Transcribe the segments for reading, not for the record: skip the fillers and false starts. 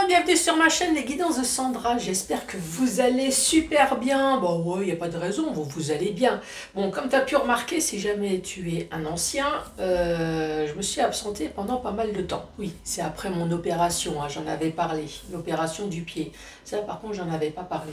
bienvenue sur ma chaîne Les Guidances de Sandra, j'espère que vous allez super bien. Bon, ouais, il n'y a pas de raison, vous allez bien. Bon, comme tu as pu remarquer, si jamais tu es un ancien, je me suis absentée pendant pas mal de temps. Oui, c'est après mon opération, hein, j'en avais parlé, l'opération du pied. Ça, par contre, j'en avais pas parlé.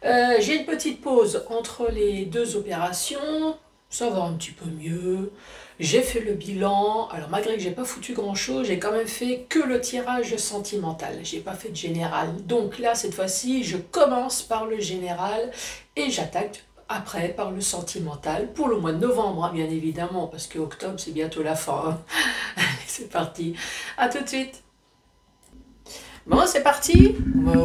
J'ai une petite pause entre les deux opérations, ça va un petit peu mieux. J'ai fait le bilan, alors malgré que j'ai pas foutu grand chose, j'ai quand même fait que le tirage sentimental, j'ai pas fait de général. Donc là, cette fois-ci, je commence par le général et j'attaque après par le sentimental pour le mois de novembre, hein, bien évidemment, parce que octobre c'est bientôt la fin. Hein. Allez, c'est parti, à tout de suite. Bon, c'est parti.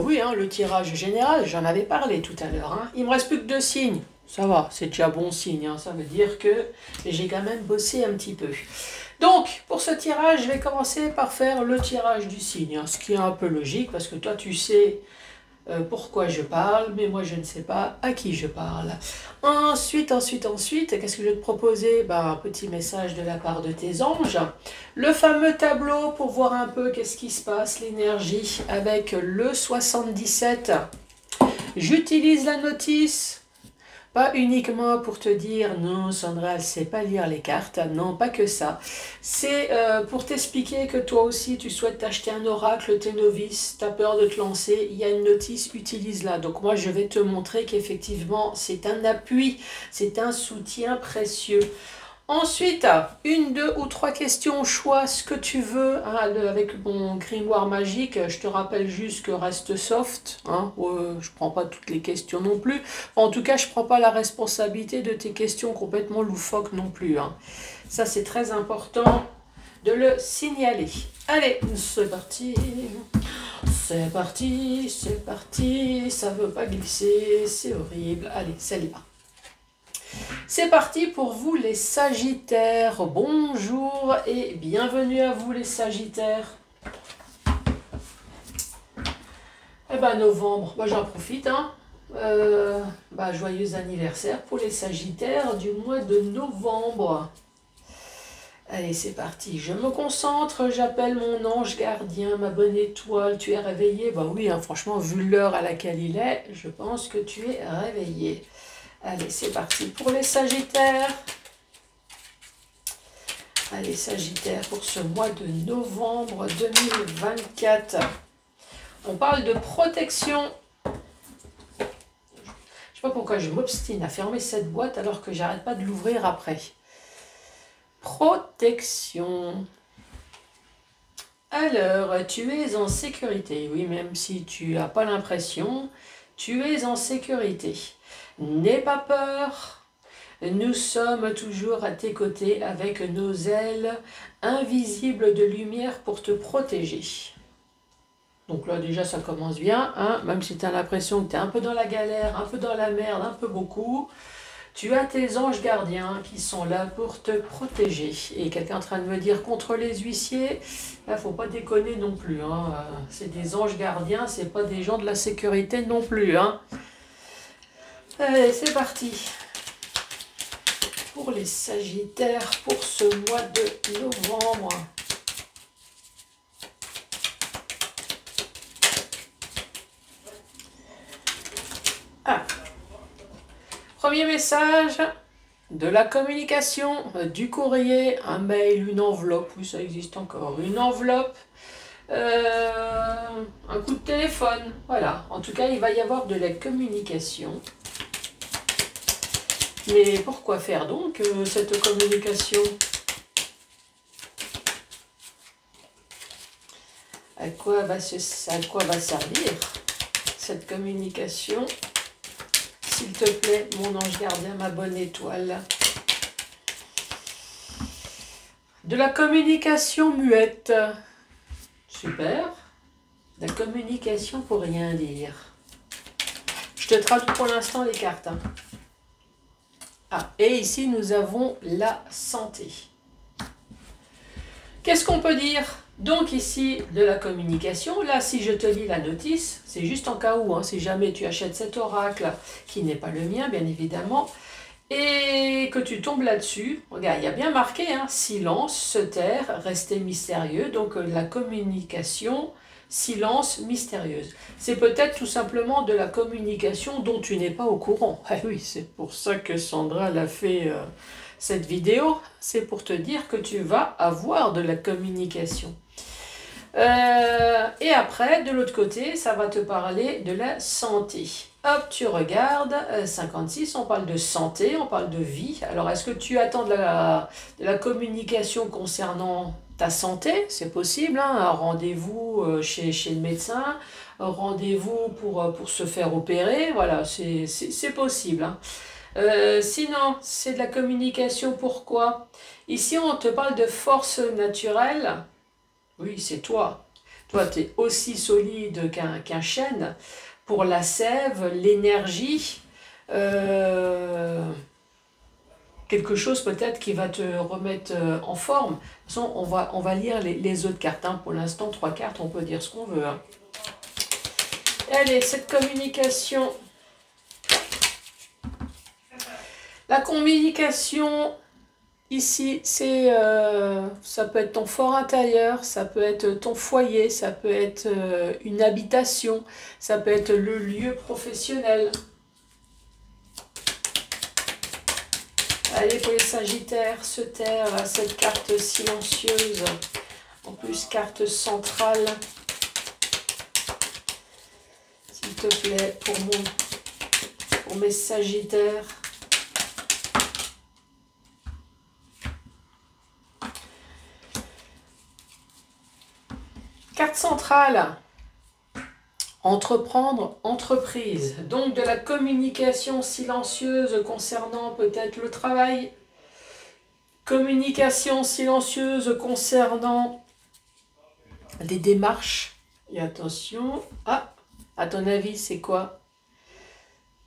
Oui, hein, le tirage général, j'en avais parlé tout à l'heure. Hein. Il me reste plus que 2 signes. Ça va, c'est déjà bon signe. Hein. Ça veut dire que j'ai quand même bossé un petit peu. Donc, pour ce tirage, je vais commencer par faire le tirage du signe. Hein, ce qui est un peu logique, parce que toi, tu sais pourquoi je parle, mais moi, je ne sais pas à qui je parle. Ensuite, qu'est-ce que je vais te proposer? Un petit message de la part de tes anges. Le fameux tableau pour voir un peu qu'est-ce qui se passe, l'énergie avec le 77. J'utilise la notice. Pas uniquement pour te dire, non, Sandra, elle ne sait pas lire les cartes. Non, pas que ça. C'est pour t'expliquer que toi aussi, tu souhaites t'acheter un oracle, t'es novice, tu as peur de te lancer. Il y a une notice, utilise-la. Donc moi, je vais te montrer qu'effectivement, c'est un appui, c'est un soutien précieux. Ensuite, 1, 2 ou 3 questions au choix, ce que tu veux, hein, avec mon grimoire magique. Je te rappelle juste que reste soft, hein, je ne prends pas toutes les questions non plus. En tout cas, je ne prends pas la responsabilité de tes questions complètement loufoques non plus. Hein. Ça, c'est très important de le signaler. Allez, c'est parti. C'est parti, c'est parti. Ça ne veut pas glisser, c'est horrible. Allez, ça y va. C'est parti pour vous les Sagittaires. Bonjour et bienvenue à vous les Sagittaires. Eh ben novembre, j'en profite. Hein. Joyeux anniversaire pour les Sagittaires du mois de novembre. Allez, c'est parti. Je me concentre, j'appelle mon ange gardien, ma bonne étoile. Tu es réveillé? Oui, hein, franchement, vu l'heure à laquelle il est, je pense que tu es réveillé. Allez, c'est parti pour les Sagittaires. Allez, Sagittaire, pour ce mois de novembre 2024. On parle de protection. Je ne sais pas pourquoi je m'obstine à fermer cette boîte alors que j'arrête pas de l'ouvrir après. Protection. Alors, tu es en sécurité. Oui, même si tu n'as pas l'impression, tu es en sécurité. N'aie pas peur, nous sommes toujours à tes côtés avec nos ailes invisibles de lumière pour te protéger. Donc là déjà ça commence bien, hein, même si tu as l'impression que tu es un peu dans la galère, un peu dans la merde, un peu beaucoup. Tu as tes anges gardiens qui sont là pour te protéger. Et quelqu'un est en train de me dire contre les huissiers, il ne faut pas déconner non plus. Hein. C'est des anges gardiens, c'est pas des gens de la sécurité non plus. Hein. Allez, c'est parti pour les Sagittaires pour ce mois de novembre. Premier message, de la communication, du courrier, un mail, une enveloppe, oui ça existe encore, une enveloppe, un coup de téléphone, voilà. En tout cas, il va y avoir de la communication. Mais pourquoi faire donc cette communication? À quoi va servir cette communication? S'il te plaît, mon ange gardien, ma bonne étoile. De la communication muette. Super. De la communication pour rien dire. Je te traduis pour l'instant les cartes. Hein. Ah, et ici, nous avons la santé. Qu'est-ce qu'on peut dire? Donc ici, de la communication. Là, si je te lis la notice, c'est juste en cas où, hein, si jamais tu achètes cet oracle, qui n'est pas le mien, bien évidemment, et que tu tombes là-dessus. Regarde, il y a bien marqué, hein, silence, se taire, rester mystérieux. Donc la communication, silence, mystérieuse. C'est peut-être tout simplement de la communication dont tu n'es pas au courant. Ah oui, c'est pour ça que Sandra l'a fait cette vidéo. C'est pour te dire que tu vas avoir de la communication. Et après, de l'autre côté, ça va te parler de la santé. Hop, tu regardes, 56, on parle de santé, on parle de vie. Alors, est-ce que tu attends de la communication concernant ta santé? C'est possible, hein, un rendez-vous chez le médecin, un rendez-vous pour se faire opérer, voilà, c'est possible, hein. Sinon, c'est de la communication, pourquoi? Ici, on te parle de force naturelle. Oui, c'est toi. Toi, tu es aussi solide qu'un chêne pour la sève, l'énergie, euh, quelque chose peut-être qui va te remettre en forme. De toute façon, on va lire les autres cartes, hein. Pour l'instant, 3 cartes, on peut dire ce qu'on veut, hein. Allez, cette communication. La communication, ici, ça peut être ton fort intérieur, ça peut être ton foyer, ça peut être une habitation, ça peut être le lieu professionnel. Allez, pour les Sagittaires, se taire à cette carte silencieuse. En plus, carte centrale. S'il te plaît, pour mes Sagittaires. Carte centrale, entreprendre, entreprise. Donc de la communication silencieuse concernant peut-être le travail. Communication silencieuse concernant des démarches. Et attention, ah, à ton avis, c'est quoi?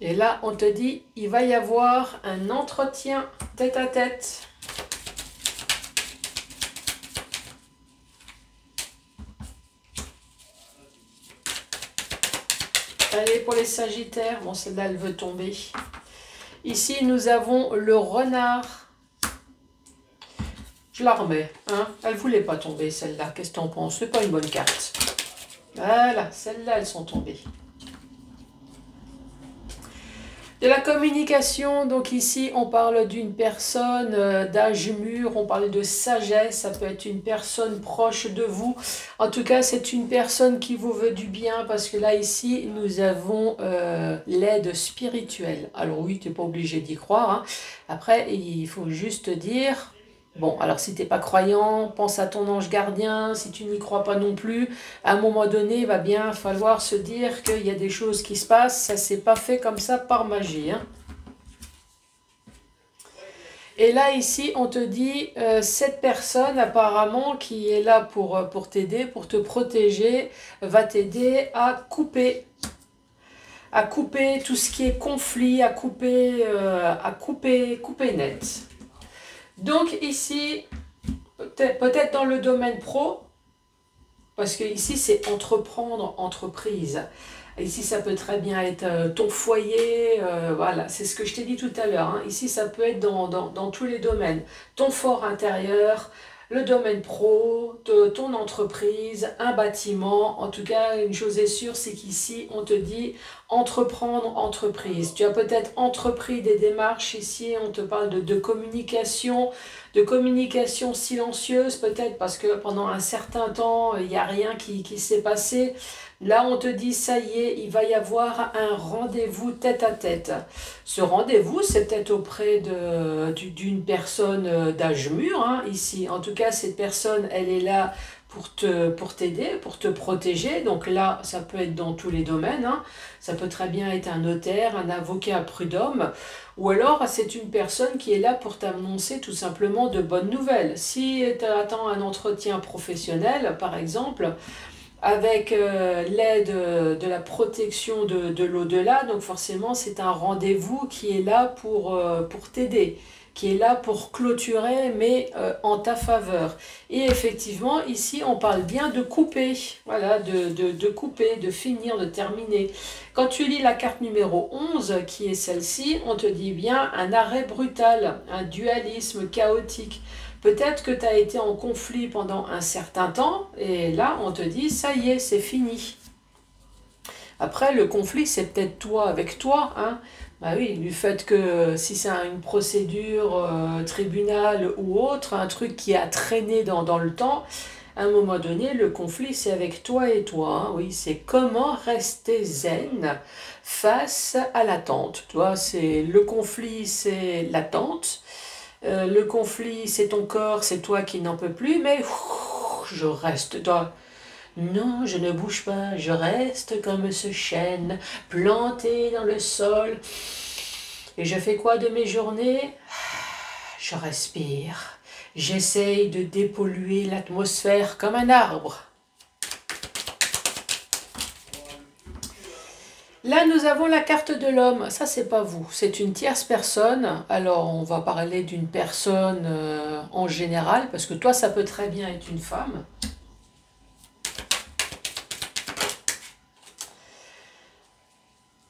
Et là, on te dit, il va y avoir un entretien tête à tête. Allez, pour les Sagittaires, bon, celle-là, elle veut tomber. Ici, nous avons le renard. Je la remets, hein. Elle ne voulait pas tomber, celle-là. Qu'est-ce que tu en penses? C'est pas une bonne carte. Voilà, celles-là, elles sont tombées. De la communication, donc ici, on parle d'une personne d'âge mûr, on parle de sagesse, ça peut être une personne proche de vous. En tout cas, c'est une personne qui vous veut du bien, parce que là, ici, nous avons l'aide spirituelle. Alors oui, tu n'es pas obligé d'y croire, hein. Après, il faut juste dire... Bon, alors si tu n'es pas croyant, pense à ton ange gardien. Si tu n'y crois pas non plus, à un moment donné, il va bien falloir se dire qu'il y a des choses qui se passent. Ça ne s'est pas fait comme ça par magie, hein. Et là, ici, on te dit, cette personne, apparemment, qui est là pour t'aider, pour te protéger, va t'aider à couper tout ce qui est conflit, à couper net. Donc ici, peut-être dans le domaine pro, parce que ici c'est entreprendre, entreprise. Ici ça peut très bien être ton foyer, voilà, c'est ce que je t'ai dit tout à l'heure, hein. Ici ça peut être dans tous les domaines. Ton fort intérieur, le domaine pro, ton entreprise, un bâtiment. En tout cas, une chose est sûre, c'est qu'ici on te dit entreprendre, entreprise. Tu as peut-être entrepris des démarches ici, on te parle de communication silencieuse peut-être parce que pendant un certain temps, il n'y a rien qui s'est passé. Là, on te dit, ça y est, il va y avoir un rendez-vous tête à tête. Ce rendez-vous, c'est peut-être auprès d'une personne d'âge mûr, hein, ici. En tout cas, cette personne, elle est là pour t'aider, pour te protéger. Donc là, ça peut être dans tous les domaines, hein. Ça peut très bien être un notaire, un avocat, un prud'homme. Ou alors, c'est une personne qui est là pour t'annoncer tout simplement de bonnes nouvelles. Si tu attends un entretien professionnel, par exemple, avec l'aide de la protection de l'au-delà, donc forcément, c'est un rendez-vous qui est là pour t'aider. qui est là pour clôturer, mais en ta faveur. Et effectivement, ici, on parle bien de couper, voilà, de couper, de finir, de terminer. Quand tu lis la carte numéro 11, qui est celle-ci, on te dit bien un arrêt brutal, un dualisme chaotique. Peut-être que tu as été en conflit pendant un certain temps, et là, on te dit, ça y est, c'est fini. Après, le conflit, c'est peut-être toi avec toi, hein. Bah oui, du fait que si c'est une procédure, tribunal ou autre, un truc qui a traîné dans le temps, à un moment donné, le conflit, c'est avec toi et toi, hein. Oui, c'est comment rester zen face à l'attente. Tu vois, c'est le conflit, c'est l'attente. Le conflit, c'est ton corps, c'est toi qui n'en peux plus, mais je reste. Non, je ne bouge pas, je reste comme ce chêne, planté dans le sol. Et je fais quoi de mes journées? Je respire. J'essaye de dépolluer l'atmosphère comme un arbre. Là, nous avons la carte de l'homme. Ça, c'est pas vous. C'est une tierce personne. Alors, on va parler d'une personne en général, parce que toi, ça peut très bien être une femme.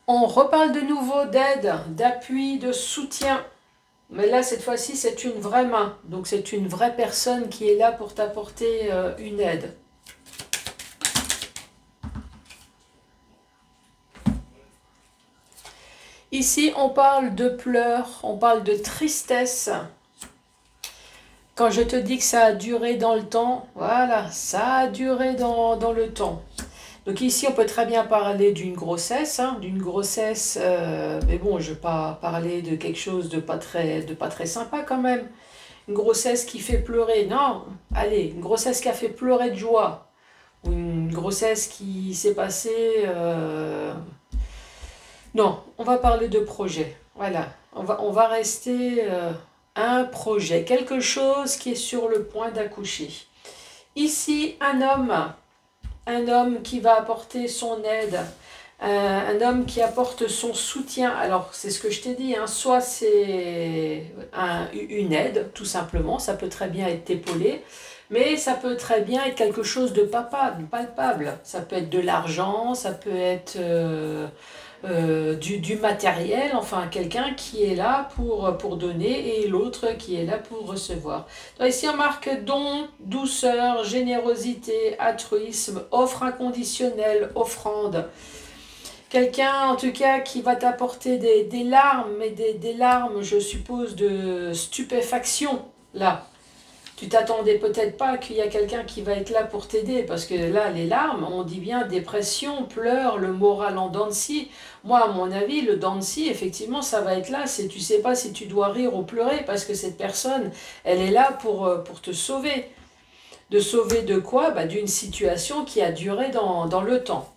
On reparle de nouveau d'aide, d'appui, de soutien. Mais là, cette fois-ci, c'est une vraie main. Donc, c'est une vraie personne qui est là pour t'apporter une aide. Ici, on parle de pleurs, on parle de tristesse. Quand je te dis que ça a duré dans le temps, voilà, ça a duré dans le temps. Donc ici, on peut très bien parler d'une grossesse, hein, mais bon, je ne vais pas parler de quelque chose de pas très sympa quand même. Une grossesse qui fait pleurer, non, allez, une grossesse qui a fait pleurer de joie, ou une grossesse qui s'est passée... Non, on va parler de projet, voilà, on va rester un projet, quelque chose qui est sur le point d'accoucher. Ici, un homme qui va apporter son aide, un homme qui apporte son soutien. Alors, c'est ce que je t'ai dit, hein, soit c'est une aide, tout simplement, ça peut très bien être épaulé, mais ça peut très bien être quelque chose de palpable. Ça peut être de l'argent, ça peut être du matériel, enfin quelqu'un qui est là pour donner et l'autre qui est là pour recevoir. Donc ici on marque don, douceur, générosité, altruisme, offre inconditionnelle, offrande. Quelqu'un en tout cas qui va t'apporter des larmes, mais des larmes je suppose de stupéfaction là. Tu t'attendais peut-être pas qu'il y a quelqu'un qui va être là pour t'aider, parce que là, les larmes, on dit bien dépression, pleurs, le moral en dents de scie. Moi, à mon avis, le dents de scie, effectivement, ça va être là. Tu sais pas si tu dois rire ou pleurer, parce que cette personne, elle est là pour te sauver. De sauver de quoi? Bah, d'une situation qui a duré dans le temps.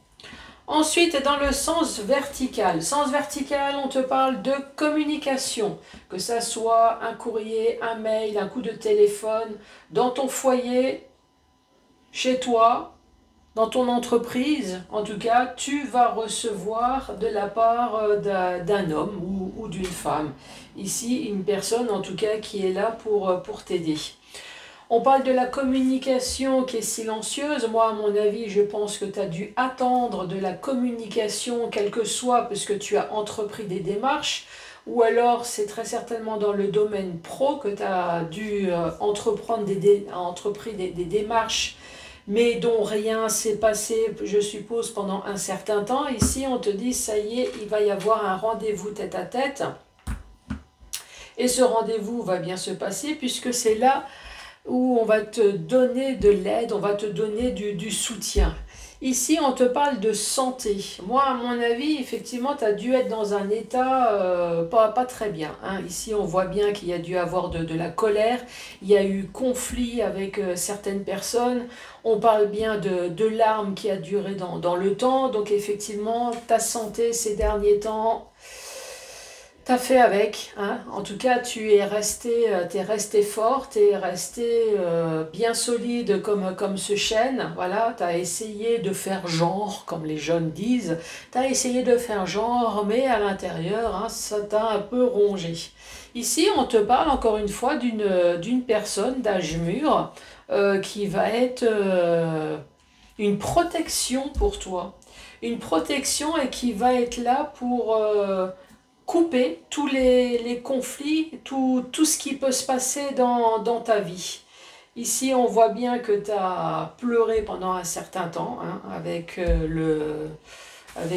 Ensuite, dans le sens vertical. Sens vertical, on te parle de communication. Que ça soit un courrier, un mail, un coup de téléphone, dans ton foyer, chez toi, dans ton entreprise. En tout cas, tu vas recevoir de la part d'un homme ou d'une femme. Ici, une personne en tout cas qui est là pour t'aider. On parle de la communication qui est silencieuse. Moi, à mon avis, je pense que tu as dû attendre de la communication, quel que soit, parce que tu as entrepris des démarches, ou alors c'est très certainement dans le domaine pro que tu as dû entreprendre des démarches, mais dont rien s'est passé, je suppose, pendant un certain temps. Ici, on te dit, ça y est, il va y avoir un rendez-vous tête à tête, et ce rendez-vous va bien se passer, puisque c'est là où on va te donner de l'aide, on va te donner du soutien. Ici, on te parle de santé. Moi, à mon avis, effectivement, tu as dû être dans un état pas très bien, hein. Ici, on voit bien qu'il y a dû avoir de la colère, il y a eu conflit avec certaines personnes. On parle bien de larmes qui a duré dans le temps. Donc, effectivement, ta santé ces derniers temps... T'as fait avec, hein. En tout cas, t'es resté fort, t'es resté bien solide comme ce chêne. Voilà, t'as essayé de faire genre, comme les jeunes disent. T'as essayé de faire genre, mais à l'intérieur, hein, ça t'a un peu rongé. Ici, on te parle encore une fois d'une personne d'âge mûr qui va être une protection pour toi. Une protection et qui va être là pour couper tous les conflits, tout ce qui peut se passer dans ta vie. Ici, on voit bien que tu as pleuré pendant un certain temps, hein, avec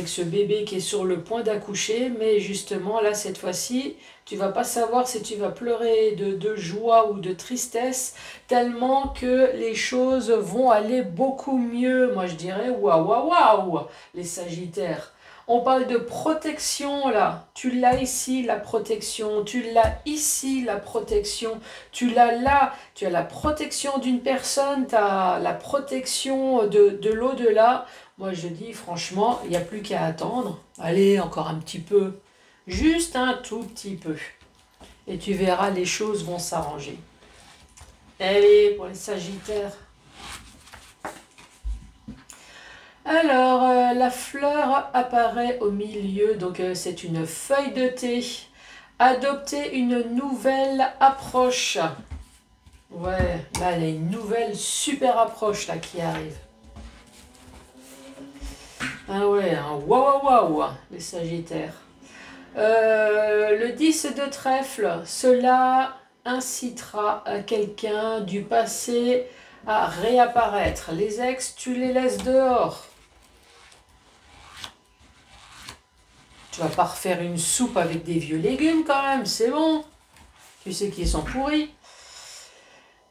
ce bébé qui est sur le point d'accoucher, mais justement, là, cette fois-ci, tu vas pas savoir si tu vas pleurer de joie ou de tristesse, tellement que les choses vont aller beaucoup mieux. Moi, je dirais, waouh, waouh, waouh, les Sagittaires. On parle de protection là. Tu l'as ici, la protection. Tu l'as ici, la protection. Tu l'as là. Tu as la protection d'une personne. Tu as la protection de l'au-delà. Moi, je dis franchement, il n'y a plus qu'à attendre. Allez, encore un petit peu. Juste un tout petit peu. Et tu verras, les choses vont s'arranger. Allez, pour les Sagittaires. Alors, la fleur apparaît au milieu, donc c'est une feuille de thé. Adopter une nouvelle approche. Ouais, là, il y a une nouvelle super approche là qui arrive. Ah ouais, un waouh waouh waouh, les Sagittaires. Le 10 de trèfle, cela incitera quelqu'un du passé à réapparaître. Les ex, tu les laisses dehors. Tu vas pas refaire une soupe avec des vieux légumes quand même, c'est bon. Tu sais qu'ils sont pourris.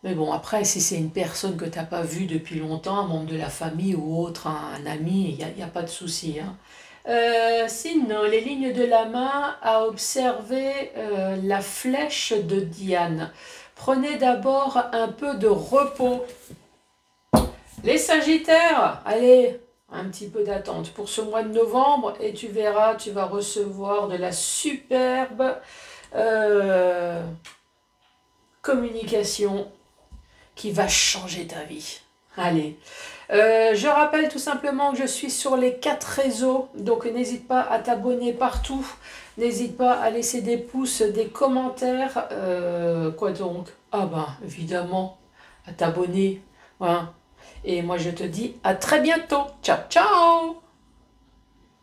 Mais bon, après, si c'est une personne que tu n'as pas vue depuis longtemps, un membre de la famille ou autre, un ami, il n'y a pas de souci. Hein. Sinon, les lignes de la main à observer la flèche de Diane. Prenez d'abord un peu de repos. Les Sagittaires, allez, un petit peu d'attente pour ce mois de novembre et tu verras, tu vas recevoir de la superbe communication qui va changer ta vie. Allez, je rappelle tout simplement que je suis sur les 4 réseaux, donc n'hésite pas à t'abonner partout, n'hésite pas à laisser des pouces, des commentaires, quoi donc? Ah ben, évidemment, à t'abonner, voilà. Et moi je te dis à très bientôt, ciao ciao!